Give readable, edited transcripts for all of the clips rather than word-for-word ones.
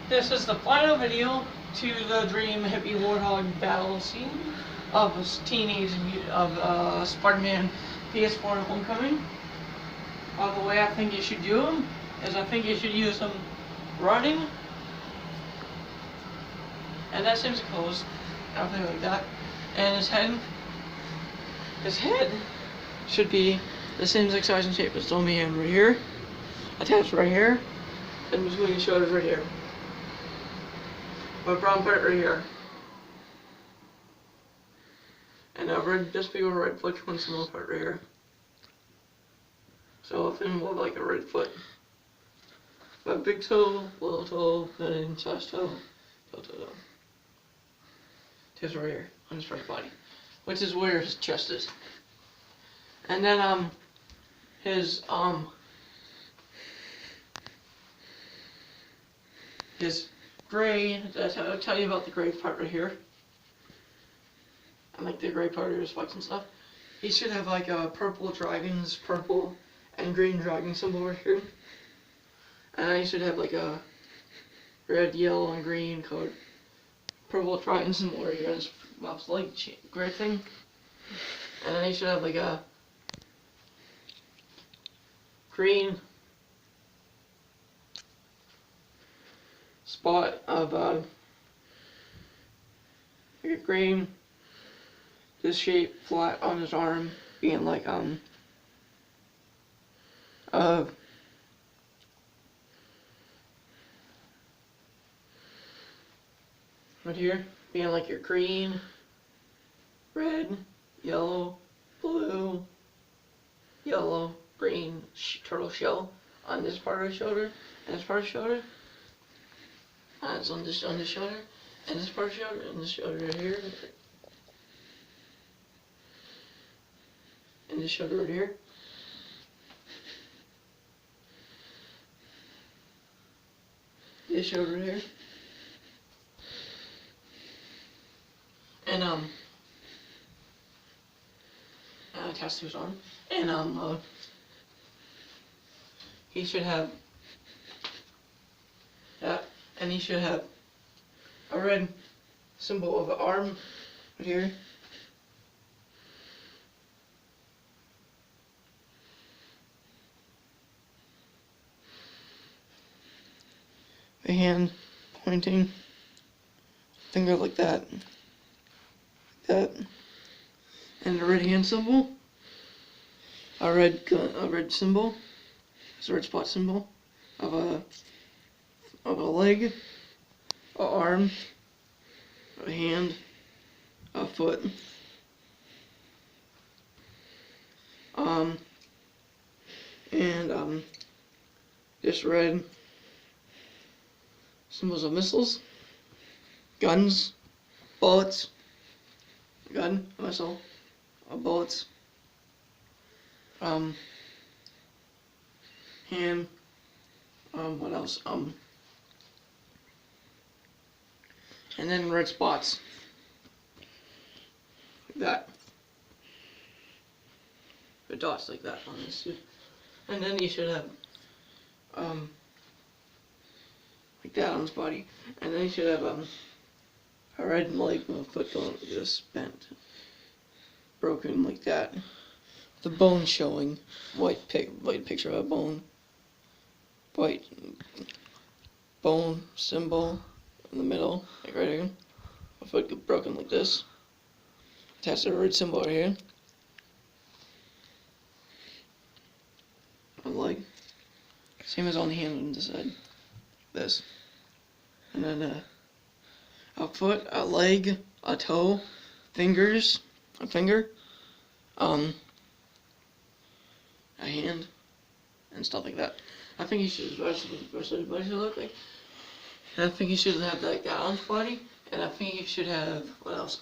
This is the final video to the Dream Hippie Warthog battle scene of Spider-Man PS4 Homecoming. The way I think you should do them is I think you should use them running, and that seems close, everything like that. And his head should be the same exact size and shape as Tommy hand right here, attached right here, and between his shoulders right here. But brown part right here. And a red, just big red foot one small part right here. So if it look like a red foot. But big toe, little toe, then slash toe, toe. Just right here on his front body, which is where his chest is. And then his gray. I'll tell you about the gray part right here. I like the gray part of his spikes and stuff. He should have like a purple and green dragon symbol right here. And then he should have like a red, yellow, and green colored purple dragon symbol right here on his mouth's leg gray thing. And then he should have like a green spot of like a green this shape flat on his arm being like right here being like your green, red, yellow, blue, yellow, green turtle shell on this part of the shoulder and this part of the shoulder. It's on this shoulder, and this part of the shoulder, and this shoulder right here, and this shoulder right here, this shoulder right here, and attached to his arm, and he should have that. And he should have a red symbol of an arm right here. A hand pointing, finger like that, and a red hand symbol, a red symbol, it's a red spot symbol of a leg, an arm, a hand, a foot, and just red symbols of missiles, guns, bullets, gun, missile, bullets, hand, what else, and then red spots, like that, the dots like that on this, and then you should have, like that on his body, and then you should have, a red leg with a foot going just bent, broken like that, the bone showing, white picture of a bone, white bone symbol in the middle, like right here, a foot broken like this, attached to a red symbol right here, a leg, same as on the hand on this side, this, and then a foot, a leg, a toe, fingers, a finger, a hand, and stuff like that. I think you should, what should look like. And I think you should have like that on his body, and I think you should have, what else,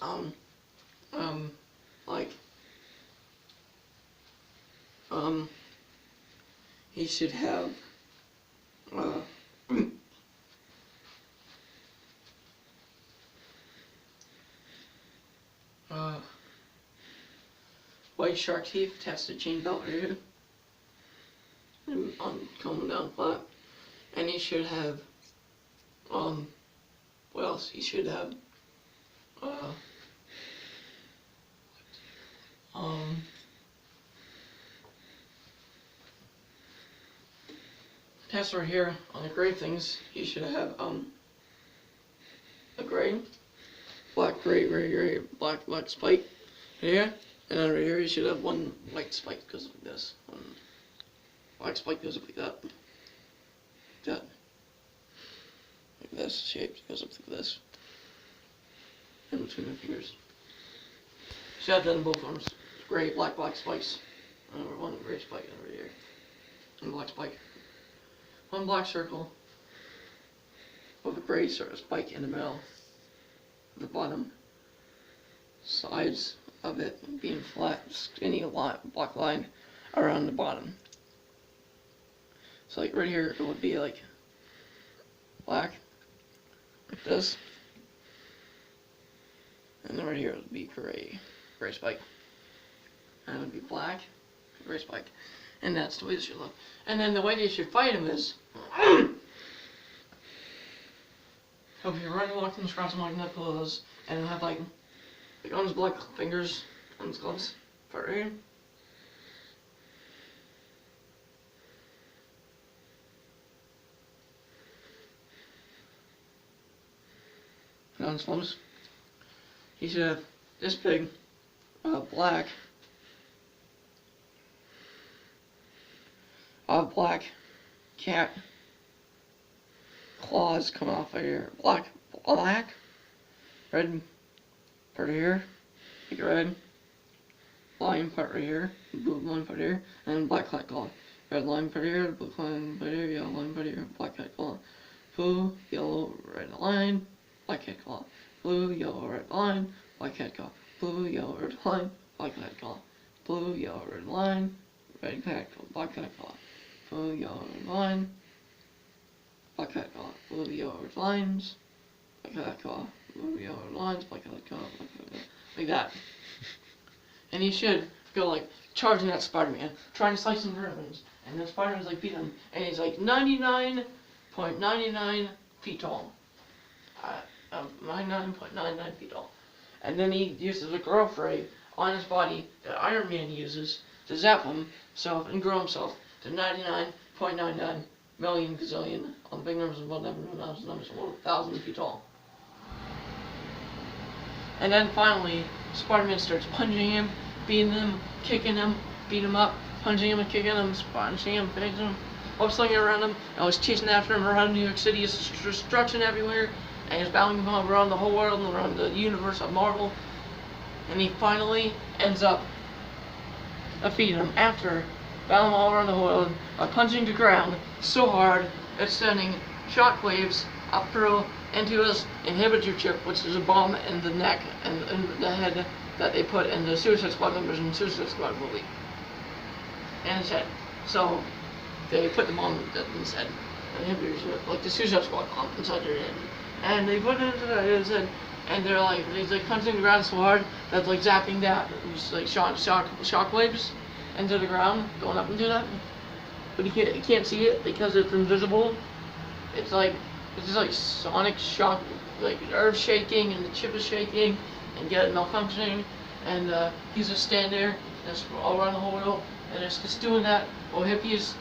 he should have, white shark teeth attached to the chain belt right here, and coming down flat, and he should have What else? He should have. Test right here on the gray things. He should have a gray, black, gray, black spike here, and then right here you should have one white spike because of this. One black spike goes up like that. Like this shape goes up like this. In between the fingers. Should have that in both arms. Gray, black spikes. And one gray spike over here. And black spike. One black circle with a gray sort of spike in the middle. The bottom sides of it being flat, skinny black line around the bottom. So like right here it would be like black, like this. And then right here it would be gray spike. And it would be black, gray spike. And that's the way it should look. And then the way you should fight him is, so if you're running, walking, scratching like that pillows, and he'll have like on his black fingers, on his gloves, right here. And on his thumbs, he should have this big, black cat claws come off of here. Black, red part here, like red line part right here, blue line part here, and black cat claw. Red line part here, blue line part here, yellow line part here, black cat claw. Blue, yellow, red line, black cat claw. Blue, yellow, red line, black cat claw. Blue, yellow, red line, black cat claw. Blue, yellow, red line, red cat claw, black cat claw. Blue, yellow, red line, black cat claw. Blue, yellow, red lines, black cat claw. Blue, yellow, red lines, black cat claw, black cat claw. Like that. And he should go like charging at Spider-Man, trying to slice some ribbons, and then Spider-Man's like beating him, and he's like 99.99 feet tall. 99.99 feet tall. And then he uses a grow ray on his body that Iron Man uses to zap himself and grow himself to 99.99 million gazillion on the big numbers and numbers 1,000 feet tall. And then finally, Spider-Man starts punching him, beating him, kicking him, beating him up, punching him and kicking him, punching him, hitting him, upslinging around him. I was chasing after him around New York City. There's destruction everywhere, and he's battling him around the whole world and around the universe of Marvel. And he finally ends up defeating him after battling him all around the whole world by punching the ground so hard it's sending shockwaves up through into his inhibitor chip, which is a bomb in the neck and in the head that they put in the Suicide Squad members in the Suicide Squad movie. And his head. So they put the bomb in his head. The inhibitor chip, like the Suicide Squad bomb inside their head. And they put it into his head, and they're like, he's like punching the ground so hard that's like zapping that, just like shockwaves into the ground, going up into that. But you can't see it because it's invisible. It's just like sonic shock, like the earth shaking and the chip is shaking and get it malfunctioning, and he's just standing there, and it's all around the whole world, and it's just doing that while Hippie's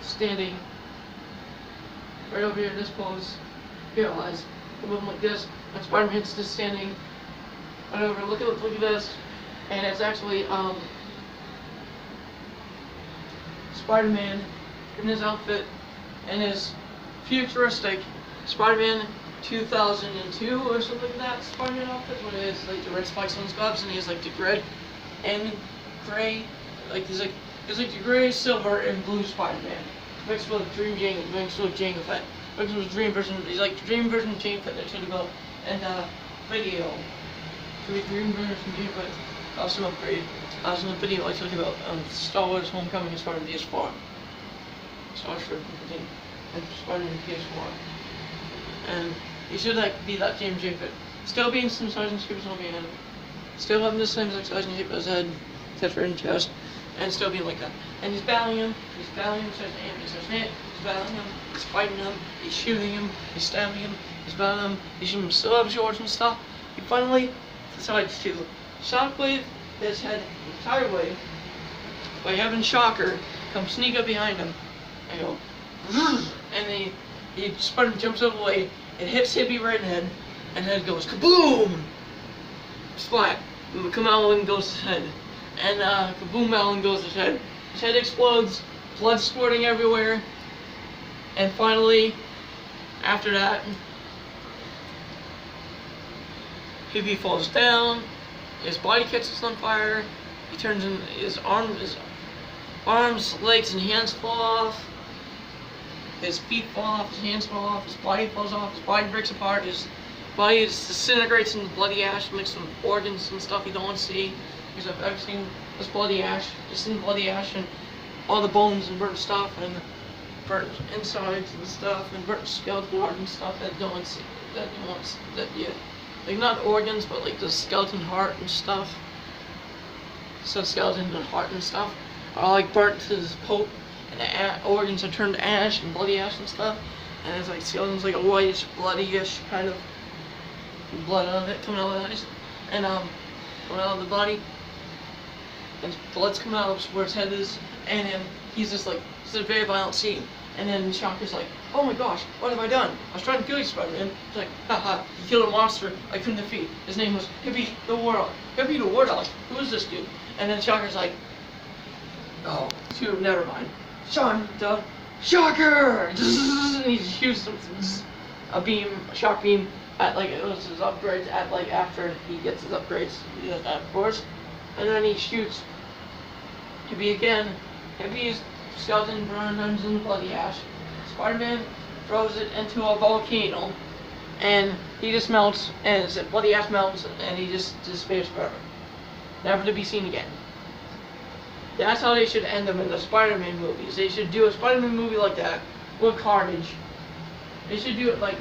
standing right over here in this pose, paralyzed, moving like this, and Spider-Man's just standing right over. Look at this, and it's actually Spider-Man in his outfit, in his futuristic Spider-Man 2002 or something like that Spider-Man outfit, where he has like the red spikes on his gloves, and he has like the red and gray, like he's like the gray, silver, and blue Spider-Man mixed with Dream Jango, mixed with Jango Fett, mixed with Dream version. He's like the Dream version of Jango Fett that should go in the video. The Dream version of Jango Fett. Also upgrade. I was in the video I talked about Star Wars Homecoming and Spider-Man PS4. Star Wars and Spider-Man PS4. And he should like be that James J. Fett. Still being some size and shape on the head. Still having the same size and shape as his head, etc. and chest. And still being like that. And he's battling him, starts to battling him, he's fighting him, he's shooting him, he's stabbing him, he's battling him, he's shooting him sub swords and stuff. He finally decides to shockwave his head the entire way by having Shocker come sneak up behind him and go, and Spider-Man jumps out of the way, it hits Hippie right in the head, and then it goes kaboom! Splat. Kamala goes to his head. And kaboom, Alan goes to his head. His head explodes, blood squirting everywhere. And finally, after that, Hippie falls down, his body catches on fire, he turns in, his arms, legs, and hands fall off. His feet fall off, his hands fall off, his body falls off, his body breaks apart, his body disintegrates into bloody ash, mixed with organs and stuff you don't want to see. Because I've ever seen this bloody ash, just in bloody ash, and all the bones and burnt stuff, and burnt insides and stuff, and burnt skeleton heart and stuff that you don't want to see, like not organs, but like the skeleton heart and stuff. So skeleton and heart and stuff are like burnt to this pulp. And the organs are turned to ash and bloody ash and stuff, and it's like skeletons, like a whitish, bloody-ish kind of blood on it coming out of the eyes, and coming out of the body, and blood's coming out of where his head is, and he's just like, it's a very violent scene, and then Shocker's like, oh my gosh, what have I done? I was trying to kill you, Spider-Man. He's like, haha, you killed a monster I couldn't defeat. His name was Hippie the Warlock. Hippie the Warlock, who is this dude? And then Shocker's like, oh, shoot, never mind. Sean, the Shocker! And he shoots a beam, a shock beam, at like, it was his upgrades, at like after he gets his upgrades, he does that of course. And then he shoots Hippie again. Hippie's skeleton burns in bloody ash. Spider-Man throws it into a volcano, and he just melts, and his bloody ash melts, and he just disappears forever. Never to be seen again. That's how they should end them in the Spider-Man movies. They should do a Spider-Man movie like that with Carnage. They should do it like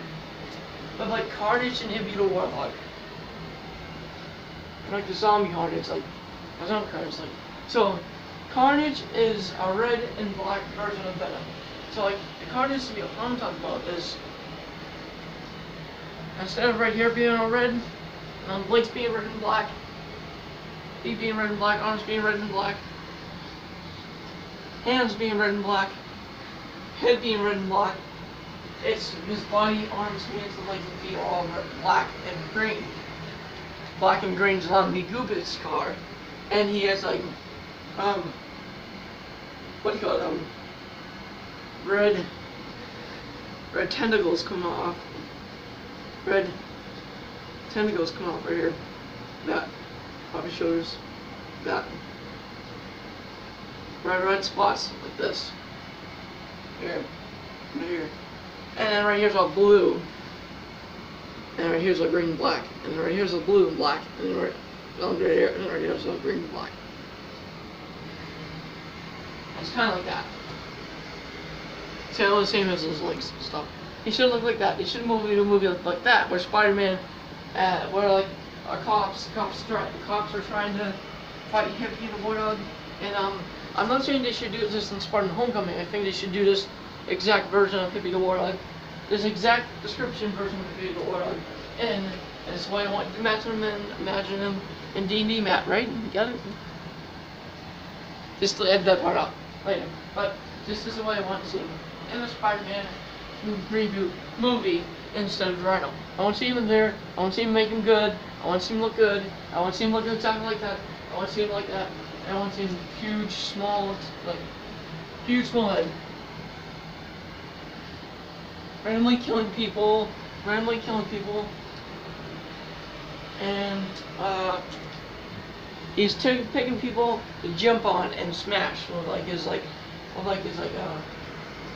with like Carnage and Hippie the Warlock. Like the zombie Carnage, like a zombie Carnage, like so. Carnage is a red and black version of Venom. So like the Carnage what I'm talking about is instead of right here being all red, legs being red and black, feet being red and black, arms being red and black, hands being red and black, head being red and black. It's his body, arms, hands, and legs and feet are all black and green. Black and green is on the Goobit's car, and he has like what do you call it? Red tentacles come off. Red tentacles come off right here. That off his shoulders. That. Red spots like this. Here. Right here. And then right here's all blue. And right here's all green and black. And then right here's all blue and black. And then right here, and right here's all green and black. It's kind of like that. It's kind of the same as his legs and stuff. He should look like that. He should move into a movie like that, where Spider-Man, where like cops are trying to fight Hippie the Warlock. And I'm not saying they should do this in Spider-Man Homecoming. I think they should do this exact version of Hippie the Warlock, this exact description version of Hippie the Warlock. And that's why I want to imagine him in D&D, Matt, right? You got it? Just to edit that part out later. But this is the way I want to see him in the Spider-Man reboot movie instead of Rhino. I want to see him in there. I want to see him make him good. I want to see him look good. I want to see him look exactly like that. I want to see him like that. And I want to see him huge, small head. Randomly killing people. And he's picking people to jump on and smash with his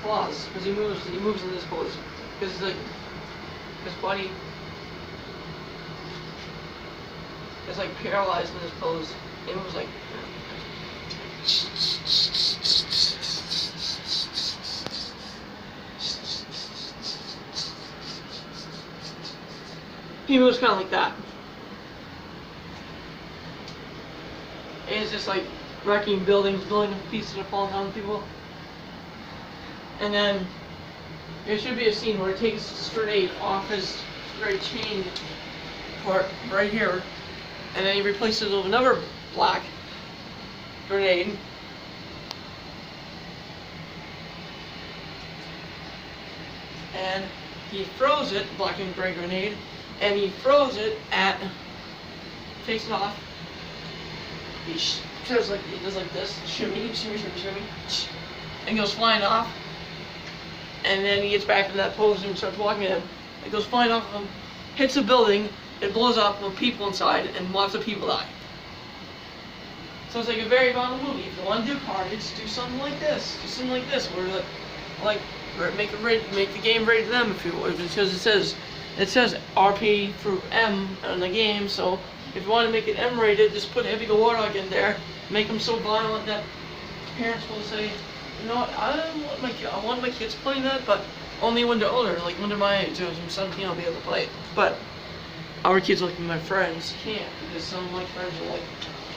claws, because he moves in this pose, because his body is like paralyzed in this pose. It moves like he moves kind of like that. And it's just like wrecking buildings, building pieces are falling down on people. And then there should be a scene where it takes his grenade off his very chain part right here, and then he replaces it with another black grenade. And he throws it, black and gray grenade, and he throws it at, takes it off. He does like this, shimmy, shimmy, shimmy, shimmy, and goes flying off. And then he gets back in that pose and starts walking at him. It goes flying off of him, hits a building, it blows up with people inside, and lots of people die. So it's like a very violent movie. If you want to do carnage, do something like this. Do something like this, where like make the game rated M if you would, because it says RP through M in the game. So if you want to make it M rated, just put Heavy the Warlock in there. Make them so violent that parents will say, you know what, I want my kids playing that, but only when they're older, like when they're my age. When I'm 17, I'll be able to play it. But our kids, like my friends, can't, because some of my friends are like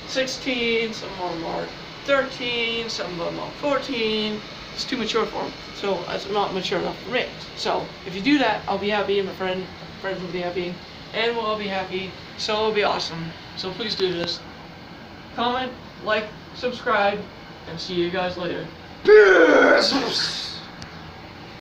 16, some of them are 13, some of them are 14. It's too mature for them, so it's not mature enough for me. So if you do that, I'll be happy, and my friends will be happy, and we'll all be happy. So it'll be awesome. So please do this. Comment, like, subscribe, and see you guys later. Peace!